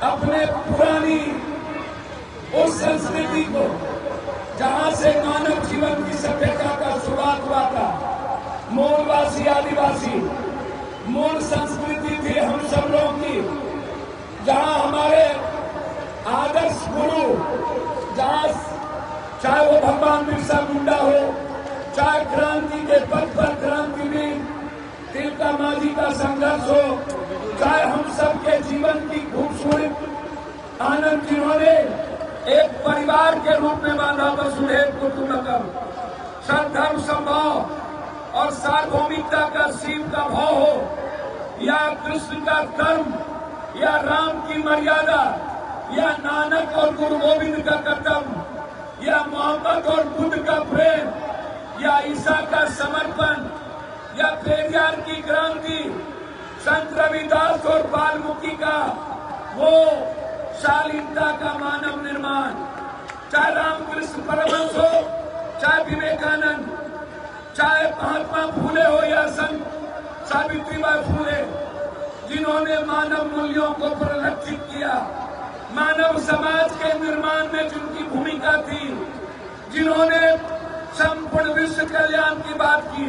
अपने पुरानी उस संस्कृति को जहां से मानव जीवन की सभ्यता का शुरुआत हुआ था, मूलवासी आदिवासी मूल संस्कृति थी हम सब लोगों की, जहां हमारे आदर्श गुरु, जहां चाहे वो भगवान बिरसा मुंडा हो, चाहे क्रांति के पथ पर क्रांतिवीर तिलका मांझी का संघर्ष हो, चाहे हम सबके जीवन की खूबसूरत आनंद जिन्होंने एक परिवार के रूप में बांधा, वसुधैव कुटुंबकम, सद्धर्म संभाव और सार्वभौमिकता का शिव का भाव हो, या कृष्ण का कर्म, या राम की मर्यादा, या नानक और गुरु गोविंद का कर्तव्य, या मोहम्मद और बुद्ध का प्रेम, या ईसा का समर्पण, या पेरियार की क्रांति, संत रविदास और वाल्मीकि का वो शालीनता का मानव निर्माण, चाहे रामकृष्ण परमहंस हो, चाहे विवेकानंद, चाहे महात्मा फूले हो, या संत सावित्रीबाई फूले, जिन्होंने मानव मूल्यों को परिलक्षित किया, मानव समाज के निर्माण में जिनकी भूमिका थी, जिन्होंने संपूर्ण विश्व कल्याण की बात की,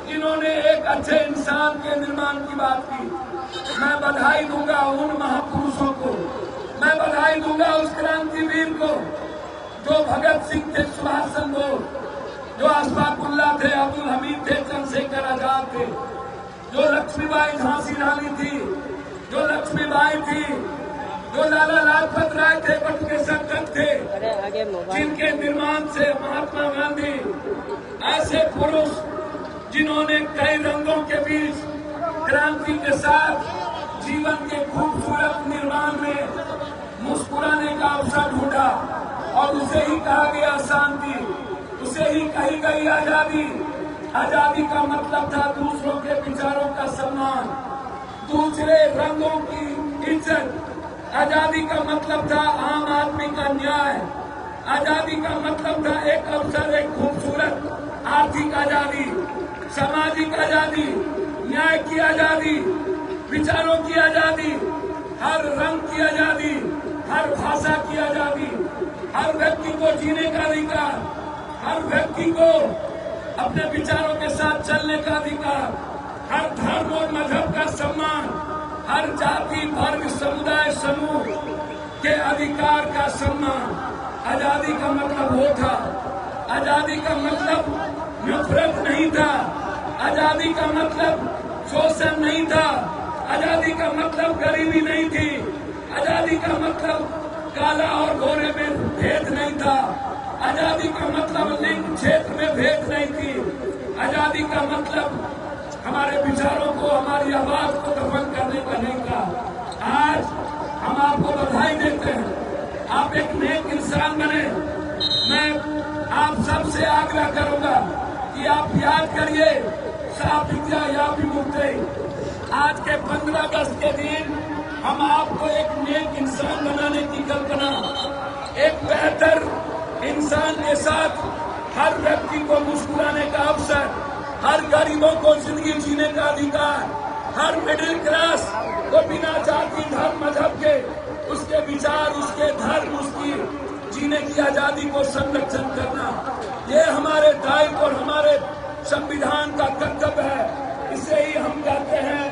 जिन्होंने एक अच्छे इंसान के निर्माण की बात की। मैं बधाई दूंगा उन महापुरुषों को, मैं बधाई दूंगा उस क्रांतिवीर को जो भगत सिंह थे, सुभाष चंद्र बोस, जो अशफाकुल्लाह थे, अब्दुल हमीद थे, चंद्रशेखर आजाद थे, जो लक्ष्मीबाई झांसी रानी थी, जो लक्ष्मीबाई थी, जो लाला लाजपत राय थे, पट के संकट थे, जिनके निर्माण से महात्मा गांधी, ऐसे पुरुष जिन्होंने कई रंगों के बीच क्रांति के साथ जीवन के खूबसूरत निर्माण में मुस्कुराने का अवसर ढूंढा, और उसे ही कहा गया शांति, उसे ही कही गई आजादी। आजादी का मतलब था दूसरों के विचारों का सम्मान, दूसरे रंगों की इज्जत। आजादी का मतलब था आम आदमी का न्याय। आजादी का मतलब था एक अवसर, एक खूबसूरत आर्थिक आजादी, सामाजिक आजादी, न्याय की आजादी, विचारों की आजादी, हर रंग की आजादी, हर भाषा की आजादी, हर व्यक्ति को जीने का अधिकार, हर व्यक्ति को अपने विचारों के साथ चलने का अधिकार, हर धर्म और मजहब का सम्मान, हर जाति वर्ग समुदाय समूह के अधिकार का सम्मान। आजादी का मतलब वो था। आजादी का मतलब नफरत नहीं था। आजादी का मतलब शोषण नहीं था। आजादी का मतलब गरीबी नहीं थी। आजादी का मतलब काला और गोरे में भेद नहीं था। आजादी का मतलब लिंग क्षेत्र में भेद नहीं थी। आजादी का मतलब हमारे विचारों को, हमारी आवाज को दफन करने का नहीं था। आज हम आपको बधाई देते हैं, आप एक नेक इंसान बने। मैं आप सबसे आग्रह करूंगा कि आप याद करिए सा विद्या या विमुक्ति। आज के 15 अगस्त के दिन हम आपको एक नेक इंसान बनाने की कल्पना, एक बेहतर इंसान के साथ हर व्यक्ति को मुस्कुराने का अवसर, हर गरीबों को जिंदगी जीने का अधिकार, हर मिडिल क्लास को बिना जाति धर्म मजहब के उसके विचार, उसके धर्म, उसकी जीने की आजादी को संरक्षण करना, ये हमारे दायित्व और हमारे संविधान का कर्तव्य है। इसे ही हम कहते हैं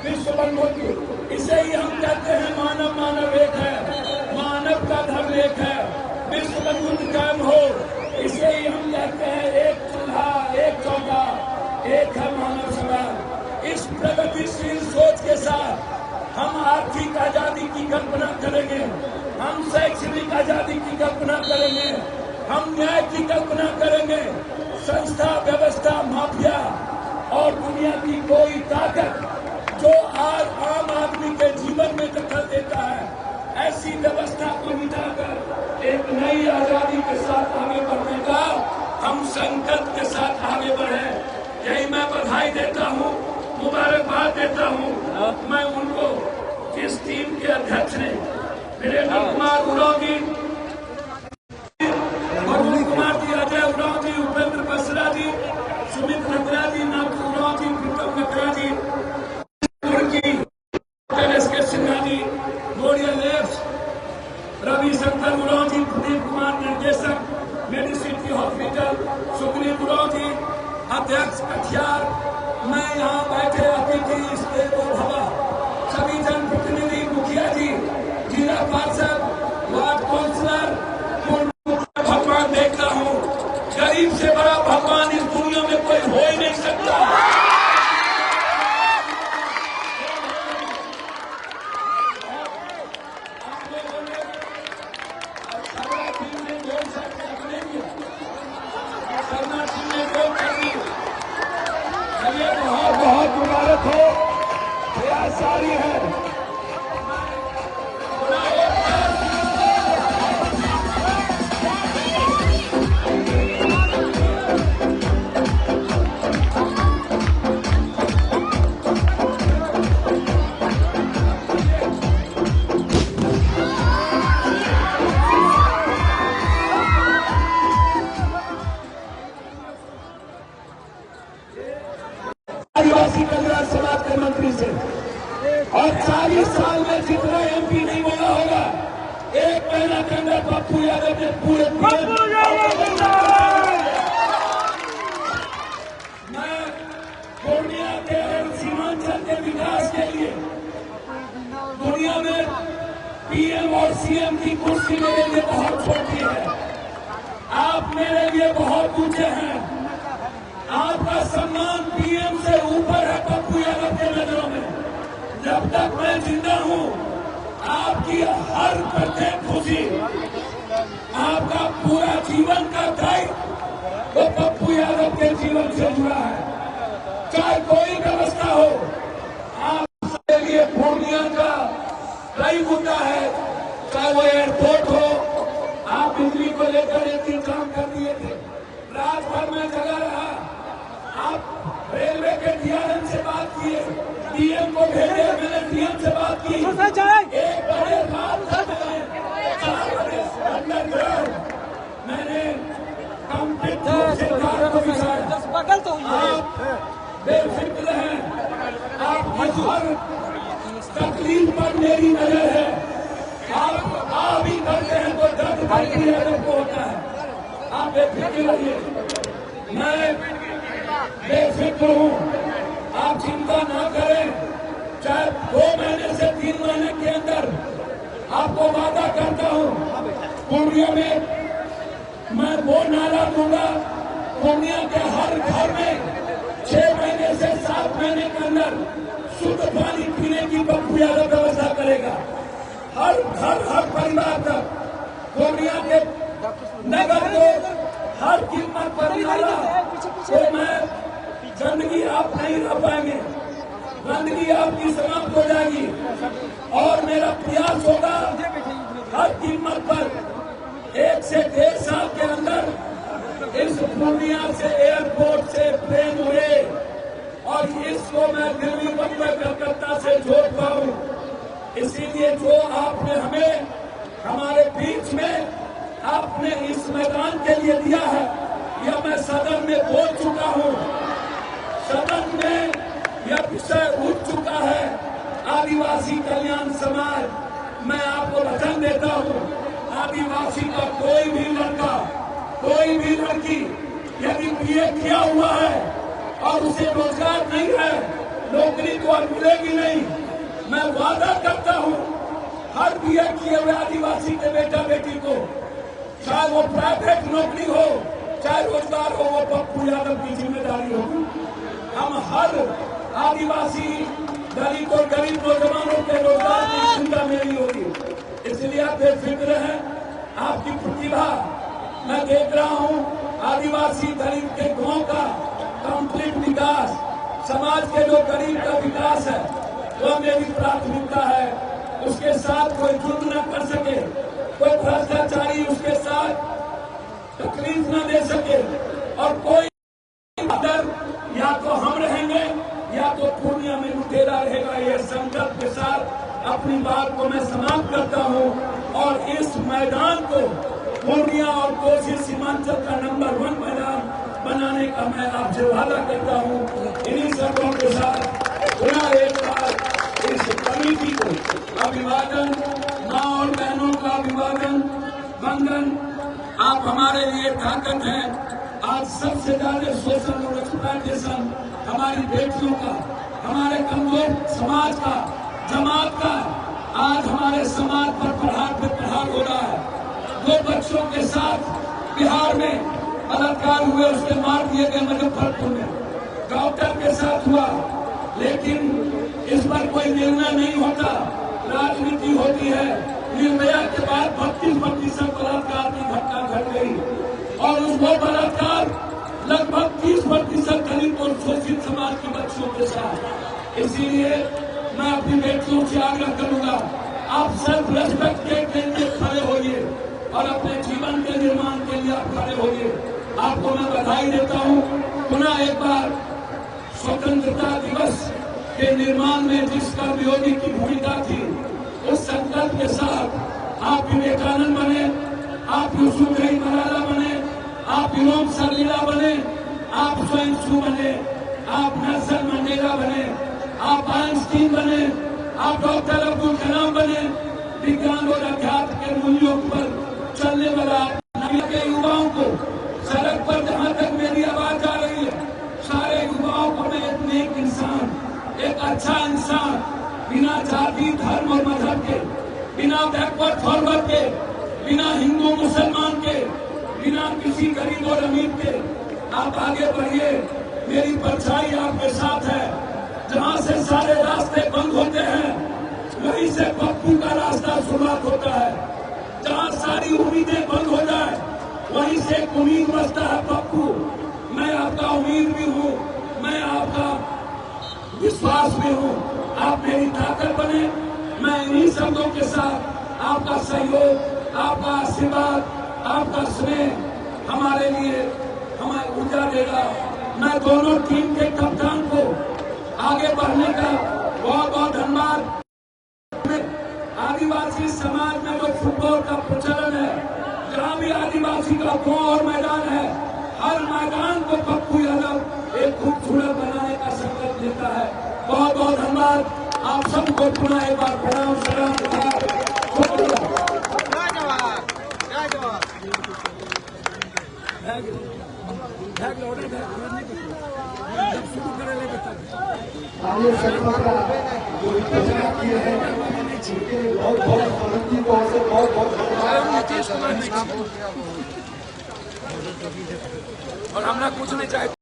विश्व बंधुत्व, इसे ही हम कहते हैं मानव मानव एक है, मानव का धर्म एक है, विश्व बंधुत्व कायम हो। इसे ही हम कहते हैं एक चूल्हा, एक चौका, एक है मानव समाज। इस प्रगतिशील सोच के साथ हम आर्थिक आजादी की कल्पना करेंगे, हम शैक्षणिक आजादी की कल्पना करेंगे, हम न्याय की कल्पना करेंगे। संस्था व्यवस्था माफिया और दुनिया की कोई ताकत जो आज आम आदमी के जीवन में दखल देता है, ऐसी व्यवस्था को मिटाकर एक नई आजादी के साथ आगे बढ़ने का हम संकल्प के साथ आगे बढ़े। यही मैं बधाई देता हूँ, मुबारकबाद देता हूँ। मैं उनको जिस टीम के अध्यक्ष ने वीरेंद्र कुमार उरांव जी, अरुण कुमार जी, अजय उरांव जी, उपेंद्र बसरा जी, सुमित नकरा जी, नाथू उरांव जी, प्रीतम नकरा जी, एस के सिन्हा जी, बहुत बहुत मुबारक हो। प्रयास जारी है। आदिवासी कल्याण समाज के मंत्री से और 40 साल में जितना एमपी नहीं बोला होगा, एक महीना के अंदर पप्पू यादव ने पूरे मैं पूर्णिया के और सीमांचल के विकास के लिए दुनिया में पीएम और सीएम की कुर्सी मेरे लिए बहुत छोटी है। आप मेरे लिए बहुत ऊंचे हैं। आपका सम्मान पीएम से ऊपर है पप्पू यादव के नजरों में। जब तक मैं जिंदा हूं, आपकी हर प्रत्येक खुशी, आपका पूरा जीवन का दायित्व वो पप्पू यादव के जीवन से जुड़ा है। चाहे कोई व्यवस्था हो, आपके लिए पूर्णिया का कई मुद्दा है। चाहे वो एयरपोर्ट हो, आप बिजली को लेकर एक काम कर दिए थे, रात भर में जगा रहा। आप रेलवे के डीआरएम से बात किए, डीएम को भेजे, मैंने डीएम से बात की। 1 बजे रात 4 बजे अंडरग्राउंड मैंने कंप्लीट सरकार को बिछाया। आप बेफिक्र हैं, आपकी हर तकलीफ पर मेरी नजर है। आप आ भी करते हैं तो दर्द पप्पू यादव को होता है। आप बेफिक्र रहिए, मैं बेफिक्र हूँ। आप चिंता ना करें। चाहे 2 महीने से 3 महीने के अंदर आपको वादा करता हूँ, पूर्णिया में मैं वो नाला दूंगा। पूर्णिया के हर घर में 6 महीने से 7 महीने के अंदर शुद्ध पानी पीने की पप्पू यादव व्यवस्था करेगा। हर घर हर परिवार तक पूर्णिया के नगर को हर कीमत पर नाला। तो मैं गंदगी आप नहीं रह पाएंगे, गंदगी आपकी समाप्त हो जाएगी। और मेरा प्रयास होगा हर कीमत पर 1 से 1.5 साल के अंदर इस पूर्णिया से एयरपोर्ट से ट्रेन उड़े और इसको मैं दिल्ली बम्बई कलकत्ता से जोड़ पाऊं। इसीलिए जो आपने हमें हमारे बीच में आपने इस मैदान के लिए दिया है, यह मैं सदन में बोल चुका हूं। सदन में यह विषय उठ चुका है। आदिवासी कल्याण समाज, मैं आपको वचन देता हूं, आदिवासी का कोई भी लड़का, कोई भी लड़की यदि बीए किया हुआ है और उसे रोजगार नहीं है, नौकरी तो अब मिलेगी नहीं। मैं वादा करता हूं हर बीए किए हुए आदिवासी के बेटा बेटी को, चाहे वो प्राइवेट नौकरी हो चाहे रोजगार हो, वो पप्पू यादव की जिम्मेदारी होगी। हम हर आदिवासी दलित और गरीब नौजवानों के रोजगार की चिंता मेरी होगी। इसलिए आप बेफिक्र हैं। आपकी प्रतिभा मैं देख रहा हूं। आदिवासी दलित के गांव का कंप्लीट विकास, समाज के जो गरीब का विकास है, वो मेरी प्राथमिकता है। उसके साथ कोई जुर्म न कर सके, कोई भ्रष्टाचारी उसके साथ तकलीफ न दे सके और कोई अगर या तो हम रहेंगे या तो पूर्णिया में लुटेरा रहेगा। ये संकल्प के साथ अपनी बात को मैं समाप्त करता हूं और इस मैदान को पूर्णिया और कोसी सीमांचल का नंबर 1 मैदान बनाने का मैं आपसे वादा करता हूं। इन्हीं शर्तों के साथ पुनः एक बार इस कमेटी को अभिवादन, माँ और बहनों का अभिवादन, वंदन। आप हमारे लिए ताकत हैं। आज सबसे ज्यादा शोषण और एक्सप्लॉयटेशन हमारी बेटियों का, हमारे कमजोर समाज का, जमात का, आज हमारे समाज पर प्रहार पे प्रहार हो रहा है। 2 बच्चों के साथ बिहार में बलात्कार हुए, उसके मार दिए गए मुजफ्फरपुर में। डॉक्टर के साथ हुआ, लेकिन इस पर कोई निर्णय नहीं होता, राजनीति होती है। निर्भया के बाद 32% बलात्कार की घटना घट गई और उस वो बलात्कार लगभग 30% दलित और शोषित समाज के बच्चों के साथ। इसीलिए मैं अपनी बेटियों से आग्रह करूंगा, आप सेल्फ रेस्पेक्ट के लिए खड़े होइए और अपने जीवन के निर्माण के लिए आप खड़े होइए। आपको मैं बधाई देता हूं। पुनः एक बार स्वतंत्रता दिवस के निर्माण में जिसका विरोधी की भूमिका थी, उस संकल्प के साथ आप विवेकानंद बने, आप यूसुफजई मलाला बने, आप इमाम सरलीला बने, आप स्वयं सू बने, आप नेल्सन मंडेला बने, आप आइंस्टीन बने, आप डॉक्टर अब्दुल कलाम बने। विज्ञान और अध्यात्म के मूल्यों पर चलने वाला के युवाओं को सड़क पर जहां तक मेरी आवाज आ रही है, सारे युवाओं को मैं एक नेक इंसान, एक अच्छा इंसान, बिना जाति धर्म और मजहब के, बिना बैकवर्ड फॉरवर्ड के, बिना हिंदू मुसलमान के, बिना किसी गरीब और अमीर के, आप आगे बढ़िए। मेरी परछाई आपके साथ है। जहां से सारे रास्ते बंद होते हैं, वहीं से पप्पू का रास्ता शुरुआत होता है। जहां सारी उम्मीदें बंद हो जाए, वहीं से एक उम्मीद बचता है पप्पू। मैं आपका उम्मीद भी हूं, मैं आपका विश्वास भी हूं। आप मेरी ताकत बने। मैं इन्हीं शब्दों के साथ आपका सहयोग, आपका आशीर्वाद, आपका स्नेह हमारे लिए हमें ऊर्जा देगा। मैं दोनों टीम के कप्तान को आगे बढ़ने का बहुत बहुत धन्यवाद। आदिवासी समाज में जो फुटबॉल का प्रचलन है, जहाँ भी आदिवासी का गांव और मैदान है, हर मैदान को पप्पू यादव एक खूबसूरत बनाने का संकल्प लेता है। बहुत बहुत धन्यवाद। आप सबको पुनः एक बार प्रणाम, सलाम, आगे शर्मा का जो रचना किए हैं, बहुत बहुत आनंदी को बहुत बहुत और हमरा कुछ नहीं चाहिए।